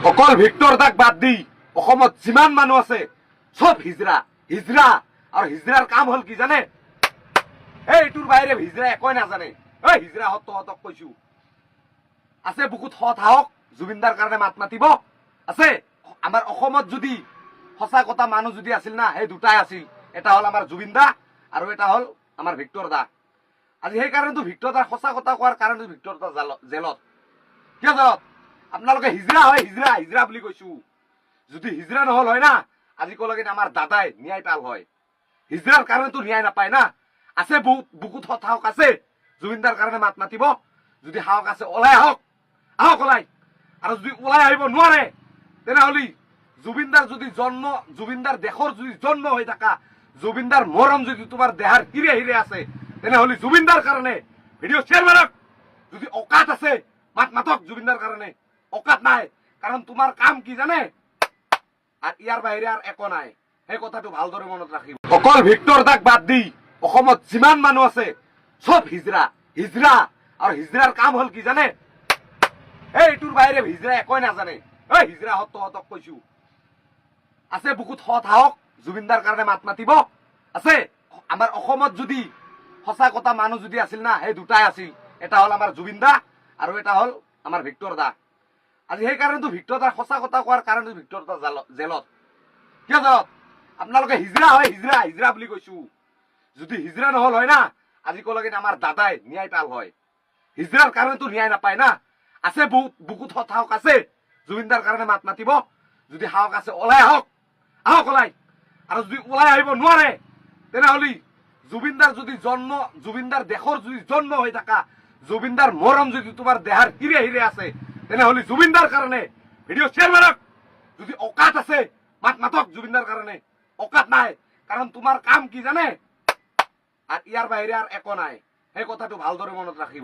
অকল ভিক্টৰ দাক বাদ দি অসমত যিমান মানুহ আছে সব হিজৰা হিজৰা আৰু হিজৰাৰ কাম হল কি জানে এইটোৰ বাহিৰে হিজৰা একোই নাজানে। এই হিজৰা হতক কৈছো আছে বুকুত সৎ সাহস জুবিনদাৰ কাৰণে মাত মাতিব আছে। আমাৰ অসমত যদি সঁচা কথা মানুহ যদি আছিল না সেই দুটাই আছিল, এটা হল আমাৰ জুবিন দা আৰু এটা হল আমাৰ ভিক্টৰ দা। আজি সেইকাৰণেতো ভিক্টৰ দাৰ সঁচা কথা কোৱাৰ কাৰণে ভিক্টৰ দা জেলত। কিয় জেলত? আপোনালোকে হিজৰা হয় হিজৰা হিজৰা বুলি কৈছো। যদি হিজৰা নহল হয় না আজি কলকে আমাৰ দাদাই ন্যায় পাল হয়। হিজৰাৰ কাৰণেতো ন্যায় নাপায় না। আছে বুকুত সৎ সাহস আছে জুবিনদাৰ কাৰণে মাত মাতিব। যদি সাহস আছে ওলাই আহক, আহক ওলাই। আৰু যদি ওলাই আহিব নোৱাৰে তেনেহলে জুবিনদাৰ যদি জন্ম জুবিনদাৰ দেশৰ যদি জন্ম হৈ থাকা জুবিনদাৰ মৰম যদি তোমাৰ দেহাৰ হিৰে হিৰে আছে তেনেহলে জুবিনদাৰ কাৰণে ভিডিঅ' শ্বেয়াৰ মাৰক। যদি অকাত আছে মাত মাতক জুবিনদাৰ কাৰণে। অকাত নাই কাৰণ তোমাৰ কাম কি জানে আৰু ইয়াৰ বাহিৰে আৰু একো নাই। সেই কথাটো ভালদৰে মনত ৰাখিব। অকল ভিক্টৰ দাক বাদ দি অসমত যিমান মানুহ আছে সব হিজৰা হিজৰা আৰু হিজৰাৰ কাম হল কি জানে এইটোৰ বাহিৰে হিজৰা একোই নাজানে। এই হিজৰা হতক কৈছো আছে বুকুত সৎ সাহস জুবিনদাৰ কাৰণে মাত মাতিব আছে। আমাৰ অসমত যদি সঁচা কথা মানুহ যদি আছিল না সেই দুটাই আছিল, এটা হল আমাৰ জুবিন দা আৰু এটা হল আমাৰ ভিক্টৰ দা। আজি সেইকাৰণেতো ভিক্টৰ দাৰ সঁচা কথা কোৱাৰ কাৰণে ভিক্টৰ দা জেলত। কিয় জেলত? আপোনালোকে হিজৰা হয় হিজৰা হিজৰা বুলি কৈছো। যদি হিজৰা নহল হয় না আজি কলকে আমাৰ দাদাই ন্যায় পাল হয়। হিজৰাৰ কাৰণেতো ন্যায় নাপায় না। আছে বুকুত সৎ সাহস আছে জুবিনদাৰ কাৰণে মাত মাতিব। যদি সাহস আছে ওলাই আহক, আহক ওলাই। আৰু যদি ওলাই আহিব নোৱাৰে তেনেহলে জুবিনদাৰ যদি জন্ম জুবিনদাৰ দেশৰ যদি জন্ম হৈ থাকা জুবিনদাৰ মৰম যদি তোমাৰ দেহাৰ হিৰে হিৰে আছে তেনেহলে জুবিনদাৰ কাৰণে ভিডিঅ' শ্বেয়াৰ মাৰক। যদি অকাত আছে মাত মাতক জুবিনদাৰ কাৰণে। অকাত নাই কাৰণ তোমাৰ কাম কি জানে আৰু ইয়াৰ বাহিৰে আৰু একো নাই। সেই কথাটো ভালদৰে মনত ৰাখিব।